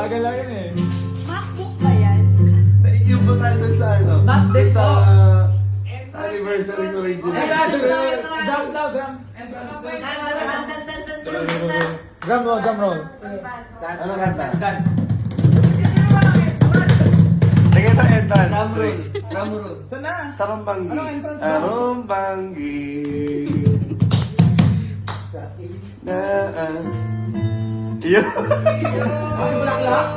Bagal lang yun eh. MacBook ba yan? Yung ba tayo dun sa ano? Backdate Sa po. sa anniversary ko rin. Drum daw, drum. Drum roll, drum roll. Ano kanta? Lagay ito entrance. Ramroll. Ramroll. Saan na? Sarumbanggi. Anong entrance mo? Sarumbanggi. Na Yun. Ang bulaklak?